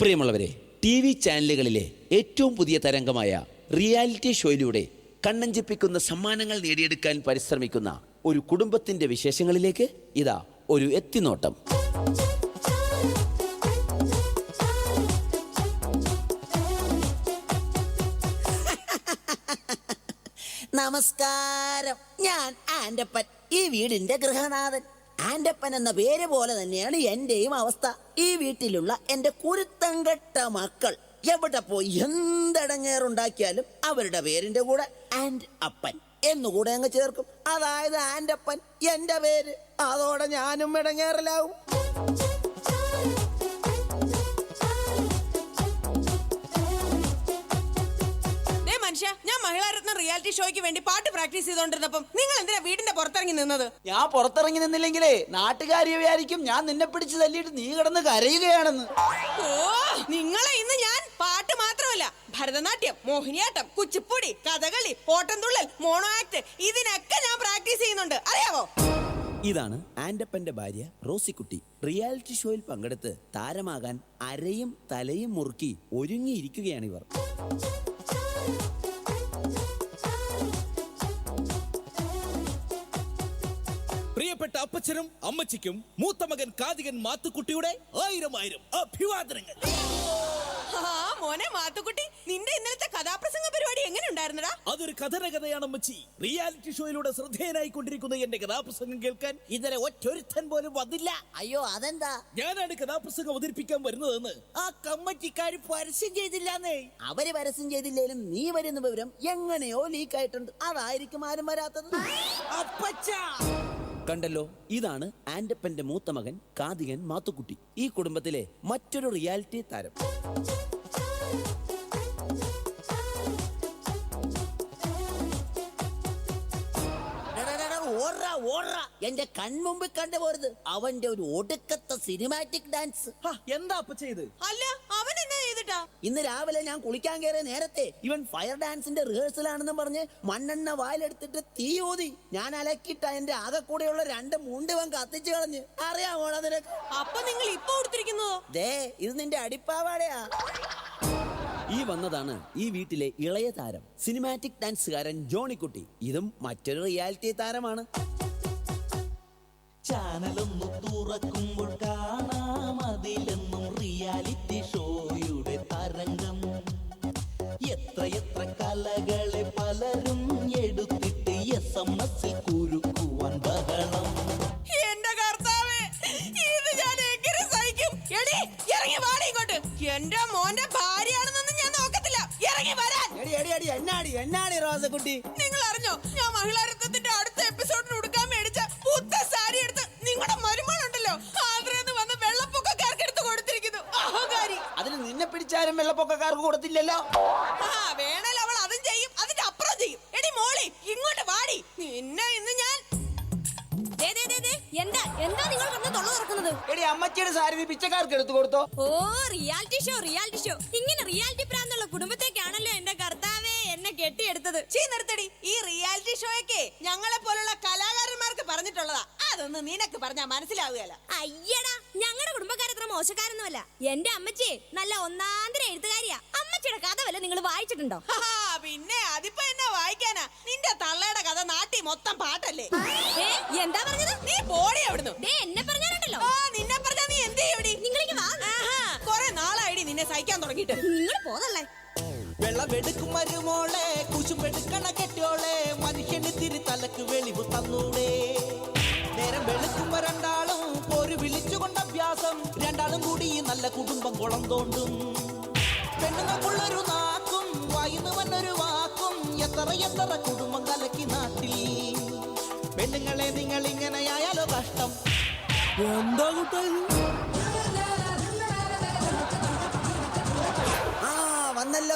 പ്രിയമുള്ളവരെ, TV ചാനലുകളിലെ ഏറ്റവും പുതിയ തരംഗമായ റിയാലിറ്റി ഷോയിലൂടെ കണ്ണഞ്ചിപ്പിക്കുന്ന സമ്മാനങ്ങൾ നേടിയെടുക്കാൻ പരിശ്രമിക്കുന്ന ഒരു കുടുംബത്തിന്റെ വിശേഷങ്ങളിലേക്ക് ഇതാ ഒരു എത്തിനോട്ടം. നമസ്കാരം, ഞാൻ ആൻഡപ്പൻ, ഈ വീടിന്റെ ഗൃഹനാഥൻ. ആൻഡപ്പൻ എന്ന പേര് പോലെ തന്നെയാണ് എന്റെയും അവസ്ഥ. ഈ വീട്ടിലുള്ള എന്റെ കുരുത്തങ്കെട്ട മക്കൾ എവിടെ പോയി എന്തടങ്ങേറുണ്ടാക്കിയാലും അവരുടെ പേരിന്റെ കൂടെ ആൻഡ് അപ്പൻ എന്നുകൂടെ അങ്ങ് ചേർക്കും. അതായത് ആൻഡപ്പൻ എന്റെ പേര്. അതോടെ ഞാനും ഇടങ്ങേറലാവും. ഞാൻ മഹിളാരത്ന റിയാലിറ്റി ഷോയ്ക്ക് വേണ്ടി പാട്ട് പ്രാക്ടീസ് ചെയ്തോണ്ടിരുന്നപ്പം നിങ്ങൾ എന്തിനാ വീടിന്റെ പുറത്തിറങ്ങി നിന്നത്? ഞാൻ പുറത്തിറങ്ങി നിന്നില്ലെങ്കിലേ നാട്ടുകാരി വിചാരിക്കും ഞാൻ നിന്നെ പിടിച്ച് തല്ലിയിട്ട് നീ കിടന്ന് കരയുകയാണെന്ന്. ഓ, നിങ്ങളെ ഇന്ന് ഞാൻ പാട്ട് മാത്രമല്ല, ഭരതനാട്യം, മോഹിനിയാട്ടം, കുച്ചിപ്പുടി, കഥകളി, ഓട്ടംതുള്ളൽ, മോണോ ആക്ട്, ഇതിനൊക്കെ ഞാൻ പ്രാക്ടീസ് ചെയ്യുന്നുണ്ട്, അറിയാവോ? ഇതാണ് ആൻഡപ്പന്റെ ഭാര്യ റോസിക്കുട്ടി. റിയാലിറ്റി ഷോയിൽ പങ്കെടുത്ത് താരമാകാൻ അരയും തലയും മുറുക്കി ഒരുങ്ങിയിരിക്കുകയാണ് ഇവർ. പ്രിയപ്പെട്ട അപ്പച്ചനും അമ്മച്ചിക്കും മൂത്ത മകൻ കാതികൻ മാത്തുക്കുട്ടിയുടെ 1000 അഭിവാദനങ്ങൾ. മോനെ മാത്തുക്കുട്ടി, നിന്റെ ഇന്നലത്തെ കഥാപ്രസംഗ പരിപാടി എങ്ങനെ ഉണ്ടായിരുന്നടാ? അതൊരു കഥയാണ് അമ്മച്ചി. റിയാലിറ്റി ഷോയിലൂടെ ശ്രദ്ധേയനായിക്കൊണ്ടിരിക്കുന്ന എന്റെ കഥാപ്രസംഗം കേൾക്കാൻ ഇന്നലെ ഒറ്റൊരുത്തൻ പോലും വന്നില്ല. അയ്യോ, അതെന്താ? ഞാനാണ് കഥാപ്രസംഗം അവതരിപ്പിക്കാൻ വരുന്നതെന്ന് ആ കമ്മിറ്റിക്കാർ പരസ്യം ചെയ്തില്ലാന്നേ. അവര് പരസ്യം ചെയ്തില്ലേലും നീ വരുന്ന വിവരം എങ്ങനെയോ ലീക്ക് ആയിട്ടുണ്ട്. അതായിരിക്കും ആരും വരാത്തത്. അപ്പച്ച കണ്ടല്ലോ, ഇതാണ് ആൻഡപ്പന്റെ മൂത്ത മകൻ കാതികൻ മാത്തുക്കുട്ടി, ഈ കുടുംബത്തിലെ മറ്റൊരു റിയാലിറ്റി താരം. എന്റെ കൺമുമ്പിൽ കണ്ടുപോരുത് അവന്റെ ഒരു ഒടുക്കത്തെ സിനിമാറ്റിക് ഡാൻസ്. എന്താ അപ്പ ചെയ്ത്? അല്ല, അവൻ എന്നാ ചെയ്തിട്ടാ? ഇന്ന് രാവിലെ ഞാൻ കുളിക്കാൻ കയറിയ നേരത്തെ ഇവൻ ഫയർ ഡാൻസിന്റെ റിഹേഴ്സൽ ആണെന്ന് പറഞ്ഞ് മണ്ണെണ്ണ വായിലെടുത്തിട്ട് തീ ഊതി. ഞാൻ അലക്കിട്ട എന്റെ ആകെ കൂടെയുള്ള 2 മുണ്ടിവൻ കത്തിച്ചു കളഞ്ഞ്. അറിയാമോ നിനക്ക്? അപ്പൊ നിങ്ങൾ ഇപ്പൊ കൊടുത്തിരിക്കുന്നതോ? ദേ, ഇത് നിന്റെ അടിപ്പാവാടയാ. ഈ വന്നതാണ് ഈ വീട്ടിലെ ഇളയ താരം, സിനിമാറ്റിക് ഡാൻസുകാരൻ ജോണിക്കുട്ടി. ഇതും മറ്റൊരു റിയാലിറ്റി താരമാണ്. ചാനലൊന്നു തുറക്കുമ്പോൾ കാണാം അതിലെന്നും റിയാലിറ്റി ഷോയുടെ തരംഗം. എത്ര കലകളെ പലരും എടുത്തിട്ട് SMS കുരുക്കുവാൻ ബഹളം. എന്റെ കർത്താവേ, ഇത് ഞാൻ എങ്ങനെ സഹിക്കും? എടി, ഇറങ്ങി വാടി ഇങ്ങോട്ട്. എന്റെ മോന്റെ ഭാര്യയാണെന്നൊന്നും ഞാൻ നോക്കത്തില്ല. ഇറങ്ങി വരാൻ. എന്നാടി റോസക്കുട്ടി, നിങ്ങൾ അറിഞ്ഞോ, ഞാൻ മഹിളാരത്നത്തിന്റെ അടുത്ത എപ്പിസോഡിന് ഉടുക്കാൻ മേടിച്ച പുത്ത സാരി എടുത്ത് നിങ്ങളുടെ മരുമകളുണ്ടല്ലോ ആന്ധ്രന്ന് വന്ന് വെള്ളപ്പൊക്കക്കാർക്ക് എടുത്ത് കൊടുത്തിരിക്കുന്നു. അഹങ്കാരി. അതിന് നിന്നെ പിടിച്ചാലും വെള്ളപ്പൊക്കക്കാർക്ക് കൊടുത്തില്ലല്ലോ. വേണൽ അവൾ അതും ചെയ്യും, അതിന്റെ അപ്പുറം ചെയ്യും. എടി മോളി, ഇങ്ങോട്ട് വാടി. നിന്നെ ഇന്ന് ഞാൻ എന്താ നിങ്ങൾ കണ്ണ് തൊള്ള തുറക്കുന്നത്? എടി, അമ്മച്ചിയുടെ സാരി നീ പിച്ചക്കാർക്ക് എടുത്തു കൊടുത്തോ? ഓ, റിയാലിറ്റി ഷോ. ഇങ്ങനെ റിയാലിറ്റി പ്രാന്തുള്ള കുടുംബത്തേക്കാണല്ലോ എന്റെ കർത്താവേ എന്നെ കെട്ടിയെടുത്തത്. നിർത്തടി. ഈ റിയാലിറ്റി ഷോയൊക്കെ ഞങ്ങളെ പോലുള്ള കലാകാരന്മാർക്ക് പറഞ്ഞിട്ടുള്ളതാ. അതൊന്നും നിനക്ക് പറഞ്ഞാ മനസ്സിലാവുകയല്ല. അയ്യടാ, ഞങ്ങളുടെ കുടുംബക്കാരത്ര മോശക്കാരൊന്നുമല്ല. എന്റെ അമ്മച്ചി നല്ല ഒന്നാന്തര എഴുത്തുകാരിയാ. അമ്മച്ചിയുടെ കഥ വല്ല നിങ്ങൾ വായിച്ചിട്ടുണ്ടോ? പിന്നെ അതിപ്പോ എന്നാ വായിക്കാനാ? നിന്റെ തള്ളയുടെ കഥ നാട്ടി മൊത്തം പാട്ടല്ലേ. എന്താ പറഞ്ഞത്? നീ പോടി അവിടുന്ന്. എന്നെ പറഞ്ഞാലുണ്ടല്ലോ. നിന്നെ പറഞ്ഞാ നീ എന്ത് ചെയ്യടി? നിങ്ങളിങ്ങ് വാ. കൊറേ നാളായിടി നിന്നെ സഹിക്കാൻ തുടങ്ങിയിട്ട്. നിങ്ങൾ പോന്നല്ലേ. വെള്ളമെടുക്കും മരുമോളെ, കുശുമെടുക്കണ കെട്ടോളെ, മനുഷ്യന് തിരി തലക്ക് വെളിവ് തന്നൂടെ. നേരം വെളുക്കുമ്പോ രണ്ടാളും ഒരു വിളിച്ചുകൊണ്ട് അഭ്യാസം. രണ്ടാളും കൂടി നല്ല കുടുംബം കുളം തോണ്ടും. പെണ്ണുങ്ങൾക്കുള്ളൊരു നാക്കും വായിന്ന് വന്നൊരു വാക്കും. എത്ര കുടുംബം കലക്കി നാട്ടിൽ. പെണ്ണുങ്ങളെ നിങ്ങൾ ഇങ്ങനെയായാലോ കഷ്ടം. എന്താ കൂട്ടായി?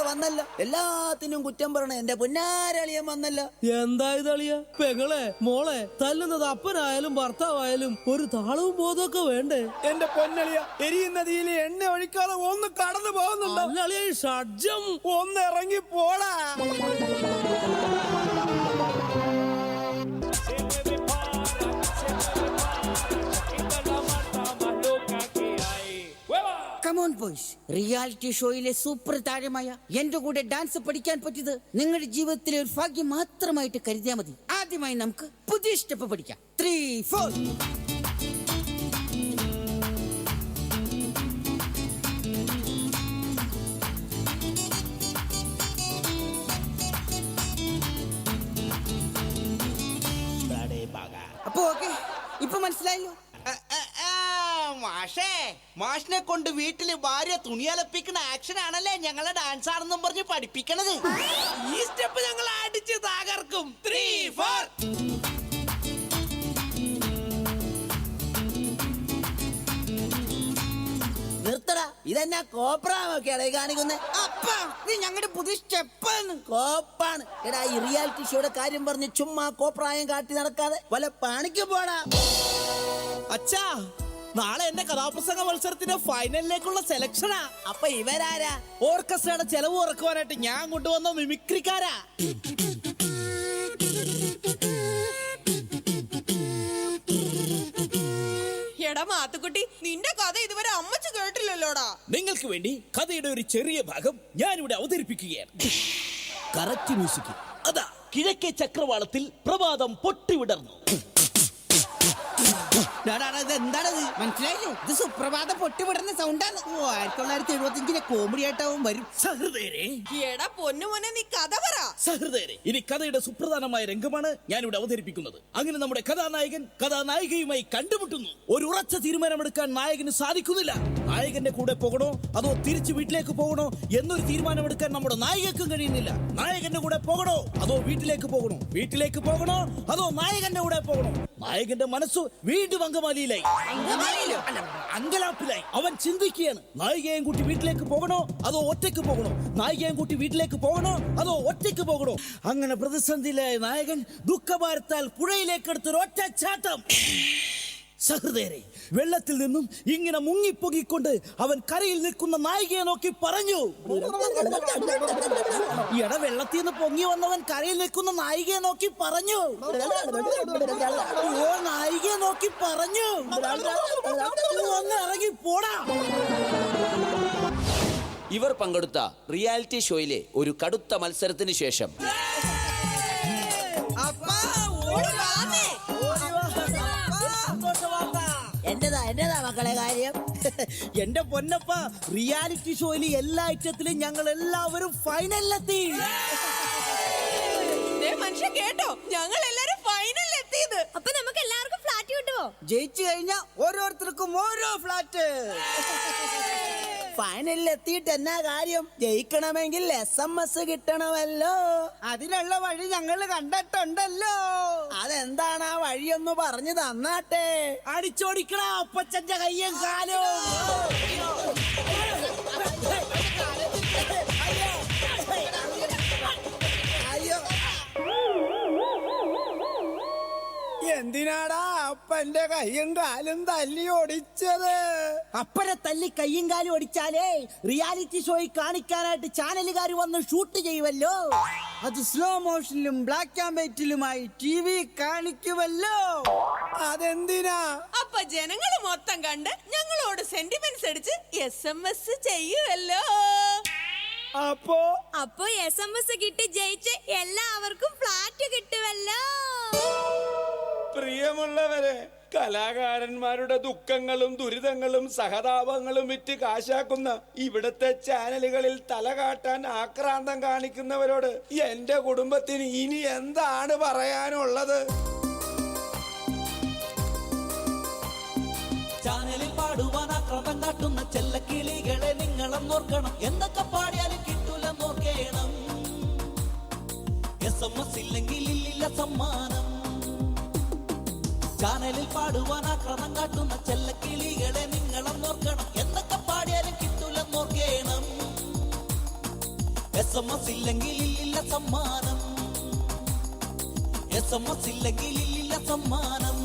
വന്നല്ലോ എല്ലാത്തിനും കുറ്റം പറയണ എന്റെ പൊന്നാരളിയൻ വന്നല്ലോ. എന്തായത് അളിയ? പെങ്ങളെ, മോളെ തല്ലുന്നത് അപ്പനായാലും ഭർത്താവായാലും ഒരു താളവും ബോധമൊക്കെ വേണ്ടേ? എന്റെ പൊന്നളിയ, എരിയുന്ന തീയിൽ എണ്ണ ഒഴിക്കാതെ ഒന്ന് കടന്നു പോകുന്നുണ്ടോ? അളിയ, ഷഡ്ജം ഒന്ന് ഇറങ്ങി പോടാ. കമോൺ ബോയ്സ്, റിയാലിറ്റി ഷോയിലെ സൂപ്പർ താരമായ എന്റെ കൂടെ ഡാൻസ് പഠിക്കാൻ പറ്റിയത് നിങ്ങളുടെ ജീവിതത്തിലെ ഒരു ഭാഗ്യം മാത്രമായിട്ട് കരുതിയാൽ മതി. ആദ്യമായി നമുക്ക് പുതിയ സ്റ്റെപ്പ് പഠിക്കാം. 3, 4. അപ്പൊ ഓക്കെ, ഇപ്പൊ മനസ്സിലായല്ലോ. മാഷിനെ കൊണ്ട് വീട്ടില് ഭാര്യ തുണിയലപ്പിക്കുന്ന ആക്ഷൻ ആണല്ലേ ഞങ്ങളെ ഡാൻസ് ആണെന്നും പറഞ്ഞ് പഠിപ്പിക്കണത്. ഈ സ്റ്റെപ്പ് ഞങ്ങൾ അടിച്ച് തകർക്കും. 3, 4. നിർത്തടാ, ഇതെന്നാ കോപ്രാമൊക്കെയാണ് ഈ കാണിക്കുന്നത്. അപ്പാ, ഇത് ഞങ്ങളുടെ പുതിയ സ്റ്റെപ്പാണ്. കോപ്പാണ്. എടാ, ഈ റിയാലിറ്റി ഷോയുടെ കാര്യം പറഞ്ഞ് ചുമ്മാ കോപ്രായം കാട്ടി നടക്കാതെ വല്ല പണിക്ക് പോടാ. അച്ഛാ, നാളെ എന്റെ കഥാപ്രസംഗ മത്സരത്തിന്റെ ഫൈനലിലേക്കുള്ള സെലക്ഷനാ. അപ്പൊ ഇവരാരാ? ഓർക്കസ്ട്രയുടെ ചെലവ് കുറക്കുവാനായിട്ട് ഞാൻ കൊണ്ടുവന്ന മിമിക്രിക്കാരാ. എടാ മാത്തുക്കുട്ടി, നിന്റെ കഥ ഇതുവരെ അമ്മച്ച് കേട്ടില്ലല്ലോടാ. നിങ്ങൾക്ക് വേണ്ടി കഥയുടെ ഒരു ചെറിയ ഭാഗം ഞാനിവിടെ അവതരിപ്പിക്കുകയാണ്. Correct music. അതാ, കിഴക്കേ ചക്രവാളത്തിൽ പ്രഭാതം പൊട്ടിവിടർന്നു. എന്താണത് മനസ്സിലായില്ലേ? ഇത് സുപ്രഭാതം പൊട്ടിവിടുന്ന സൗണ്ടാണ്. 1975 കോമഡി ആയിട്ടാവും വരും. സഹൃദയരെ, എടാ പൊന്നുമോനെ, നീ കഥ പറ. സഹൃദയരെ, ഇനി കഥയുടെ സുപ്രധാനമായ രംഗമാണ് ഞാനിവിടെ അവതരിപ്പിക്കുന്നത്. അങ്ങനെ നമ്മുടെ കഥാനായകൻ കഥാനായികയുമായി കണ്ടുമുട്ടുന്നു. ഒരു ഉറച്ച തീരുമാനമെടുക്കാൻ നായകന് സാധിക്കുന്നില്ല. നായകന്റെ കൂടെ പോകണോ അതോ തിരിച്ചു വീട്ടിലേക്ക് പോകണോ എന്നൊരു തീരുമാനമെടുക്കാൻ നമ്മുടെ നായികക്കും കഴിയുന്നില്ല. നായകന്റെ കൂടെ പോകണോ അതോ വീട്ടിലേക്ക് പോകണോ? വീട്ടിലേക്ക് പോകണോ അതോ നായകന്റെ കൂടെ പോകണോ? നായകന്റെ മനസ്സ് വീണ്ടും അങ്കമാലിയിലായി. അങ്കലാപ്പിലായി. അവൻ ചിന്തിക്കുകയാണ്, നായികയും കൂട്ടി വീട്ടിലേക്ക് പോകണോ അതോ ഒറ്റയ്ക്ക് പോകണോ? നായികയും കൂട്ടി വീട്ടിലേക്ക് പോകണോ അതോ ഒറ്റയ്ക്ക് പോകണോ? അങ്ങനെ പ്രതിസന്ധിയിലായ നായകൻ ദുഃഖഭാരത്താൽ പുഴയിലേക്ക് എടുത്തൊരു ഒറ്റ ചാട്ടം. സഹൃദയരെ, വെള്ളത്തിൽ നിന്നും ഇങ്ങനെ മുങ്ങിപ്പൊങ്ങിക്കൊണ്ട് അവൻ കരയിൽ നിൽക്കുന്ന നായികയെ നോക്കി പറഞ്ഞു. എട, വെള്ളത്തിൽ നിന്ന് പൊങ്ങി വന്നവൻ കരയിൽ നിൽക്കുന്ന നായികയെ നോക്കി പറഞ്ഞു. ഓ, നായികയെ നോക്കി പറഞ്ഞു, ഒന്ന് ഇറങ്ങി പോടാ. ഇവർ പങ്കെടുത്ത റിയാലിറ്റി ഷോയിലെ ഒരു കടുത്ത മത്സരത്തിന് ശേഷം എന്റേതാ മക്കളെ കാര്യം. എന്റെ പൊന്നപ്പ, റിയാലിറ്റി ഷോയിൽ എല്ലാ ഐറ്റത്തിലും ഞങ്ങൾ എല്ലാവരും ഫൈനലിലെത്തി. മനുഷ്യ കേട്ടോ, ഞങ്ങൾ എല്ലാരും ഫൈനലിൽ എത്തിയത്. അപ്പൊ നമുക്ക് എല്ലാവർക്കും ഫ്ലാറ്റ് കിട്ടുമോ? ജയിച്ചു കഴിഞ്ഞാൽ ഓരോരുത്തർക്കും ഓരോ ഫ്ലാറ്റ്. ഫൈനലിൽ എത്തിയിട്ട് എന്നാ കാര്യം? ജയിക്കണമെങ്കിൽ SMS കിട്ടണമല്ലോ. അതിനുള്ള വഴി ഞങ്ങൾ കണ്ടിട്ടുണ്ടല്ലോ. അതെന്താണ് ആ വഴിയൊന്ന് പറഞ്ഞു തന്നാട്ടെ. അടിച്ചോടിക്കണ അപ്പച്ചന്റെ കയ്യും കാലും. അയ്യോ, എന്തിനാടാ അപ്പന്റെ കയ്യും കാലും തല്ലി ഓടിച്ചത്? അപ്പനെ തല്ലി കയ്യും കാലും ഒടിച്ചാലേ റിയാലിറ്റി ഷോയിൽ കാണിക്കാനായിട്ട് ചാനലുകാർ വന്ന് ഷൂട്ട് ചെയ്യുമല്ലോ. അത് സ്ലോ മോഷനിലും ബ്ലാക്ക് ആൻഡ് വൈറ്റിലുമായി TV കാണിക്കുമല്ലോ. അതെന്തിനാ? അപ്പൊ ജനങ്ങള് മൊത്തം കണ്ട് ഞങ്ങളോട് സെന്റിമെന്റ്സ് അടിച്ച് SMS ചെയ്യുമല്ലോ. അപ്പൊ SMS കിട്ടി ജയിച്ച് എല്ലാവർക്കും ഫ്ലാറ്റ് കിട്ടുമല്ലോ. പ്രിയമുള്ളവരെ, കലാകാരന്മാരുടെ ദുഃഖങ്ങളും ദുരിതങ്ങളും സഹതാപങ്ങളും വിറ്റ് കാശാക്കുന്ന ഇവിടുത്തെ ചാനലുകളിൽ തലകാട്ടാൻ ആക്രാന്തം കാണിക്കുന്നവരോട് എന്റെ കുടുംബത്തിന് ഇനി എന്താണ് പറയാനുള്ളത്? ചാനലിൽ പാടുവാൻ ആക്രമം കാട്ടുന്ന ചെല്ലക്കിളികളെ നിങ്ങളെന്നോർക്കണം. എന്തൊക്കെ പാടിയാലും കിട്ടൂലെന്നോർക്കണം. SMS ഇല്ലെങ്കിൽ ഇല്ലില്ല സമ്മാനം. ചാനലിൽ പാടുവാൻ ആക്രമം കാട്ടുന്ന ചെല്ലക്കിളികളെ നിങ്ങളെന്നോർക്കണം. എന്തൊക്കെ പാടിയാലും കിട്ടൂലെന്നോർക്കണം. SMS ഇല്ലെങ്കിൽ ഇല്ലില്ല സമ്മാനം. SMS ഇല്ലെങ്കിൽ ഇല്ലില്ല സമ്മാനം.